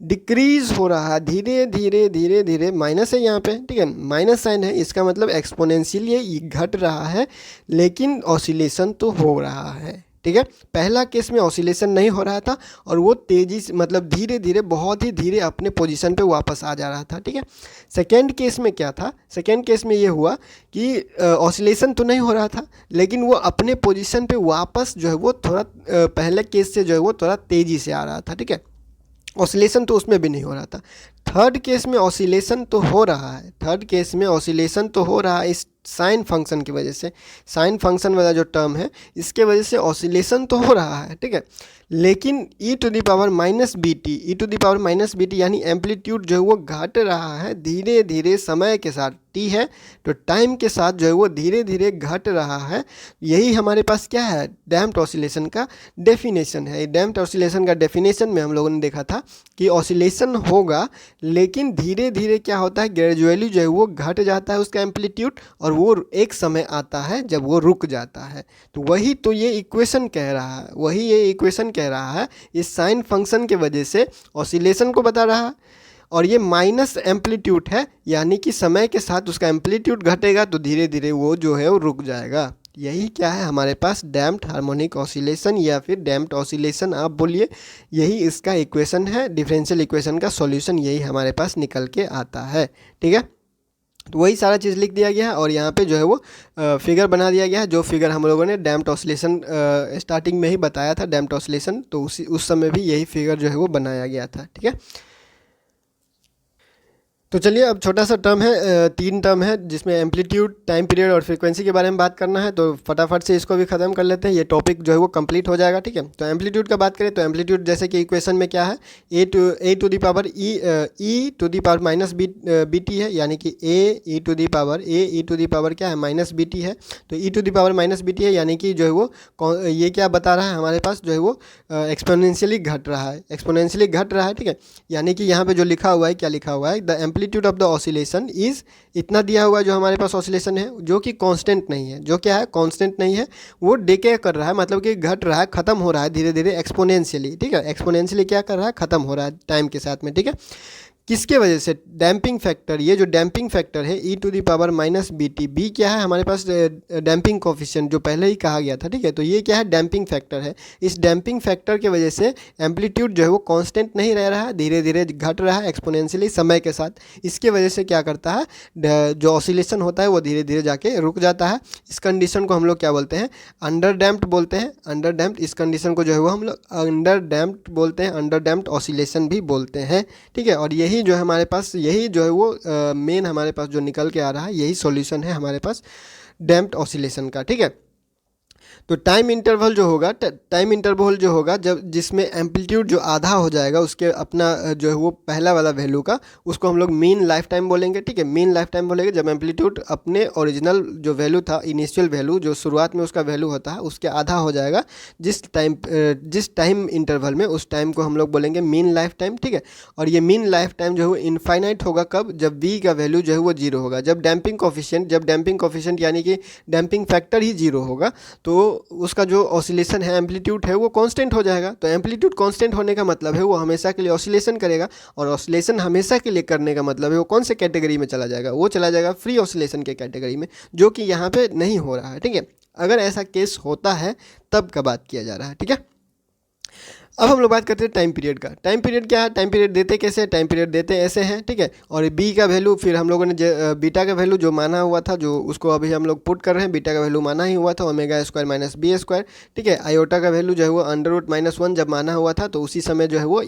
डिक्रीज हो रहा है, धीरे धीरे धीरे धीरे, माइनस है यहाँ पे, ठीक है, माइनस साइन है, इसका मतलब एक्सपोनेंशियल ये घट रहा है लेकिन ऑसिलेशन तो हो रहा है। ठीक है, पहला केस में ऑसिलेशन नहीं हो रहा था और वो तेज़ी से, मतलब धीरे धीरे, बहुत ही धीरे अपने पोजीशन पे वापस आ जा रहा था। ठीक है, सेकेंड केस में क्या था, सेकेंड केस में ये हुआ कि ऑसिलेशन तो नहीं हो रहा था लेकिन वो अपने पोजीशन पे वापस जो है वो थोड़ा पहले केस से जो है वो थोड़ा तेज़ी से आ रहा था। ठीक है, ऑसिलेशन तो उसमें भी नहीं हो रहा था। थर्ड केस में ऑसिलेशन तो हो रहा है, थर्ड केस में ऑसिलेशन तो हो रहा है इस साइन फंक्शन की वजह से, साइन फंक्शन वाला जो टर्म है इसके वजह से ऑसिलेशन तो हो रहा है। ठीक है, लेकिन e to the power minus B T, E to the power minus B T यानी एम्पलीट्यूड जो है वो घट रहा है धीरे धीरे, समय के साथ, टी है तो टाइम के साथ जो है वो धीरे धीरे घट रहा है। यही हमारे पास क्या है, डैम्प्ड ऑसिलेशन का डेफिनेशन है। डैम्प्ड ऑसिलेशन का डेफिनेशन में हम लोगों ने देखा था कि ऑसिलेशन होगा लेकिन धीरे धीरे क्या होता है, ग्रेजुअली जो है वो घट जाता है उसका एम्पलीट्यूड और वो एक समय आता है जब वो रुक जाता है। तो वही तो ये इक्वेशन कह रहा है, वही ये इक्वेशन कह रहा है, इस साइन फंक्शन के वजह से ऑसिलेशन को बता रहा है। और ये माइनस एम्पलीट्यूड है यानी कि समय के साथ उसका एम्पलीट्यूड घटेगा तो धीरे धीरे वो जो है वो रुक जाएगा। यही क्या है हमारे पास, डैम्प्ड हार्मोनिक ऑसिलेशन या फिर डैम्प्ड ऑसिलेशन आप बोलिए, यही इसका इक्वेशन है, डिफरेंशियल इक्वेशन का सॉल्यूशन यही हमारे पास निकल के आता है। ठीक है, तो वही सारा चीज़ लिख दिया गया है और यहाँ पे जो है वो फिगर बना दिया गया है, जो फिगर हम लोगों ने डैम्प्ड ऑसिलेशन स्टार्टिंग में ही बताया था, डैम्प्ड ऑसिलेशन, तो उस समय भी यही फिगर जो है वो बनाया गया था। ठीक है, तो चलिए अब छोटा सा टर्म है, 3 टर्म है जिसमें एम्पलीट्यूड, टाइम पीरियड और फ्रीक्वेंसी के बारे में बात करना है, तो फटाफट से इसको भी ख़त्म कर लेते हैं, ये टॉपिक जो है वो कंप्लीट हो जाएगा। ठीक है, तो एम्पलीट्यूड का बात करें तो एम्पलीट्यूड जैसे कि इक्वेशन में क्या है, A to the power E to the power minus B T है, यानी कि ए ई टू दी पावर क्या है, माइनस बी टी है। तो E to the power minus B T है यानी कि जो है वो ये क्या बता रहा है हमारे पास, जो है वो एक्सपोनेंशियली घट रहा है, एक्सपोनेंशियली घट रहा है। ठीक है, यानी कि यहाँ पे जो लिखा हुआ है, क्या लिखा हुआ है, the amplitude of the oscillation is, इतना दिया हुआ है जो हमारे पास ऑसिलेशन है जो कि कांस्टेंट नहीं है, जो क्या है, कांस्टेंट नहीं है, वो डिके कर रहा है, मतलब कि घट रहा है, खत्म हो रहा है धीरे धीरे एक्सपोनेंशियली। ठीक है, एक्सपोनेंशियली क्या कर रहा है, खत्म हो रहा है टाइम के साथ में। ठीक है, किसके वजह से, डैम्पिंग फैक्टर, ये जो डैम्पिंग फैक्टर है E to the power minus B T, B क्या है हमारे पास, डैम्पिंग कोफिशिएंट जो पहले ही कहा गया था। ठीक है, तो ये क्या है, डैम्पिंग फैक्टर है। इस डैम्पिंग फैक्टर की वजह से एम्पलीट्यूड जो है वो कांस्टेंट नहीं रह रहा है, धीरे धीरे घट रहा है एक्सपोनेंशियली समय के साथ। इसके वजह से क्या करता है, जो ऑसिलेशन होता है वो धीरे धीरे जाके रुक जाता है। इस कंडीशन को हम लोग क्या बोलते हैं, अंडर डैम्प्ड बोलते हैं, अंडर डैम्प्ड, इस कंडीशन को जो है वो हम लोग अंडर डैम्प्ड बोलते हैं, अंडर डैम्प्ड ऑसिलेशन भी बोलते हैं। ठीक है, और यही जो है हमारे पास, यही जो है वो मेन हमारे पास जो निकल के आ रहा है, यही सॉल्यूशन है हमारे पास डैम्प्ड ऑसिलेशन का। ठीक है, तो टाइम इंटरवल जो होगा, टाइम इंटरवल जो होगा जब जिसमें एम्पलीट्यूड जो आधा हो जाएगा उसके अपना जो है वो पहला वाला वैल्यू का, उसको हम लोग मीन लाइफ टाइम बोलेंगे। ठीक है, मीन लाइफ टाइम बोलेंगे जब एम्पलीट्यूड अपने ओरिजिनल जो वैल्यू था, इनिशियल वैल्यू जो शुरुआत में उसका वैल्यू होता है उसके आधा हो जाएगा जिस टाइम इंटरवल में, उस टाइम को हम लोग बोलेंगे मीन लाइफ टाइम। ठीक है, और ये मीन लाइफ टाइम जो है वो इनफाइनाइट होगा कब, जब v का वैल्यू जो है वो जीरो होगा, जब डैम्पिंग कोफिशिएंट यानी कि डैम्पिंग फैक्टर ही जीरो होगा, तो उसका जो ऑसिलेशन है, एम्पलीट्यूड है, वो कांस्टेंट हो जाएगा। तो एम्पलीट्यूड कांस्टेंट होने का मतलब है वो हमेशा के लिए ऑसिलेशन करेगा, और ऑसिलेशन हमेशा के लिए करने का मतलब है वो कौन से कैटेगरी में चला जाएगा, वो चला जाएगा फ्री ऑसिलेशन के कैटेगरी में, जो कि यहाँ पे नहीं हो रहा है। ठीक है, अगर ऐसा केस होता है तब का बात किया जा रहा है। ठीक है, अब हम लोग बात करते हैं टाइम पीरियड का। टाइम पीरियड क्या है, टाइम पीरियड देते कैसे हैं, टाइम पीरियड देते ऐसे हैं। ठीक है, और बी का वैल्यू फिर हम लोगों ने बीटा का वैल्यू जो माना हुआ था, जो उसको अभी हम लोग पुट कर रहे हैं, बीटा का वैल्यू माना ही हुआ था omega square minus B square. ठीक है, आयोटा का वैल्यू जो है वो अंडर रूट -1 जब माना हुआ था, तो उसी समय जो है वो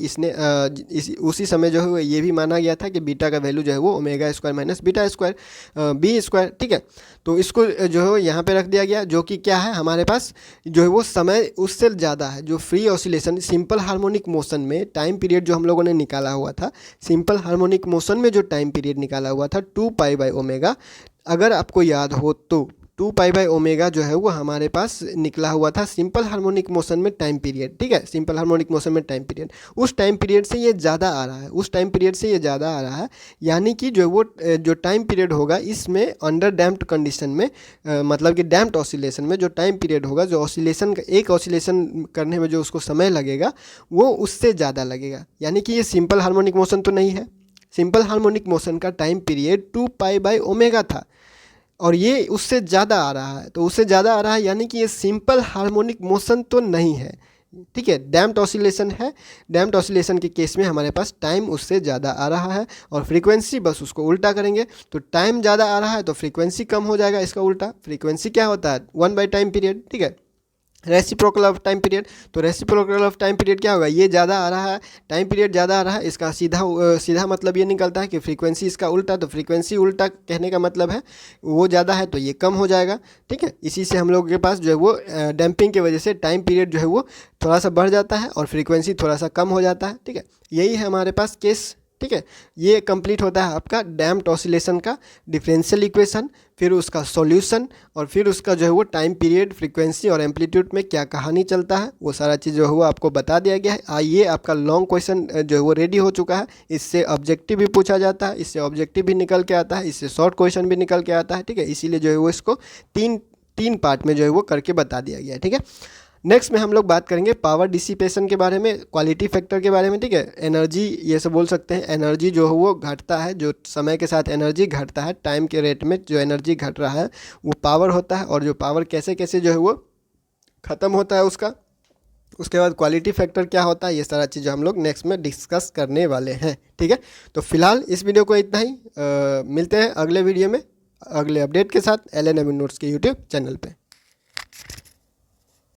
उसी समय जो है वो ये भी माना गया था कि बीटा का वैल्यू जो है वो omega square minus beta square B square. ठीक है, तो इसको जो है यहाँ पे रख दिया गया, जो कि क्या है हमारे पास जो है वो समय उससे ज़्यादा है, जो free oscillation simple harmonic motion में टाइम पीरियड जो हम लोगों ने निकाला हुआ था, सिंपल हार्मोनिक मोशन में जो टाइम पीरियड निकाला हुआ था 2π/ओमेगा, अगर आपको याद हो तो 2π/ओमेगा जो है वो हमारे पास निकला हुआ था सिंपल हार्मोनिक मोशन में टाइम पीरियड। ठीक है, सिंपल हार्मोनिक मोशन में टाइम पीरियड उस टाइम पीरियड से ये ज़्यादा आ रहा है, उस टाइम पीरियड से ये ज़्यादा आ रहा है, यानी कि जो वो जो टाइम पीरियड होगा इसमें अंडर डैम्प्ड कंडीशन में, मतलब कि डैम्प्ड ऑसिलेशन में जो टाइम पीरियड होगा, जो ऑसिलेशन का एक ऑसिलेशन करने में जो उसको समय लगेगा वो उससे ज़्यादा लगेगा। यानी कि ये सिंपल हार्मोनिक मोशन तो नहीं है, सिंपल हार्मोनिक मोशन का टाइम पीरियड 2π/ओमेगा था, और ये उससे ज़्यादा आ रहा है। तो उससे ज़्यादा आ रहा है यानी कि ये सिंपल हार्मोनिक मोशन तो नहीं है। ठीक है, डैम्प्ड ऑसिलेशन है। डैम्प्ड ऑसिलेशन के केस में हमारे पास टाइम उससे ज़्यादा आ रहा है, और फ्रीक्वेंसी बस उसको उल्टा करेंगे, तो टाइम ज़्यादा आ रहा है तो फ्रीक्वेंसी कम हो जाएगा। इसका उल्टा फ्रीक्वेंसी क्या होता है, 1/टाइम पीरियड। ठीक है, रेसिप्रोकल ऑफ टाइम पीरियड, तो रेसिप्रोकल ऑफ टाइम पीरियड क्या होगा, ये ज़्यादा आ रहा है, टाइम पीरियड ज़्यादा आ रहा है, इसका सीधा मतलब ये निकलता है कि फ्रीक्वेंसी इसका उल्टा, तो फ्रीक्वेंसी उल्टा कहने का मतलब है वो ज़्यादा है तो ये कम हो जाएगा। ठीक है, इसी से हम लोगों के पास जो है वो डैम्पिंग की वजह से टाइम पीरियड जो है वो थोड़ा सा बढ़ जाता है और फ्रीक्वेंसी थोड़ा सा कम हो जाता है। ठीक है, यही है हमारे पास केस। ठीक है, ये कंप्लीट होता है आपका डैम्प्ड ऑसिलेशन का डिफरेंशियल इक्वेशन, फिर उसका सॉल्यूशन, और फिर उसका जो है वो टाइम पीरियड, फ्रीक्वेंसी और एम्पलीट्यूड में क्या कहानी चलता है, वो सारा चीज़ जो है वो आपको बता दिया गया है। आइए, आपका लॉन्ग क्वेश्चन जो है वो रेडी हो चुका है। इससे ऑब्जेक्टिव भी पूछा जाता है, इससे ऑब्जेक्टिव भी निकल के आता है, इससे शॉर्ट क्वेश्चन भी निकल के आता है। ठीक है, इसीलिए जो है वो इसको तीन पार्ट में जो है वो करके बता दिया गया है। ठीक है, नेक्स्ट में हम लोग बात करेंगे पावर डिसिपेशन के बारे में, क्वालिटी फैक्टर के बारे में। ठीक है, एनर्जी ये सब बोल सकते हैं, एनर्जी जो है वो घटता है, जो समय के साथ एनर्जी घटता है, टाइम के रेट में जो एनर्जी घट रहा है वो पावर होता है, और जो पावर कैसे कैसे जो है वो ख़त्म होता है उसके बाद क्वालिटी फैक्टर क्या होता है, ये सारा चीज़ हम लोग नेक्स्ट में डिस्कस करने वाले हैं। ठीक है, तो फिलहाल इस वीडियो को इतना ही, मिलते हैं अगले वीडियो में अगले अपडेट के साथ LNM नोट्स के यूट्यूब चैनल पे।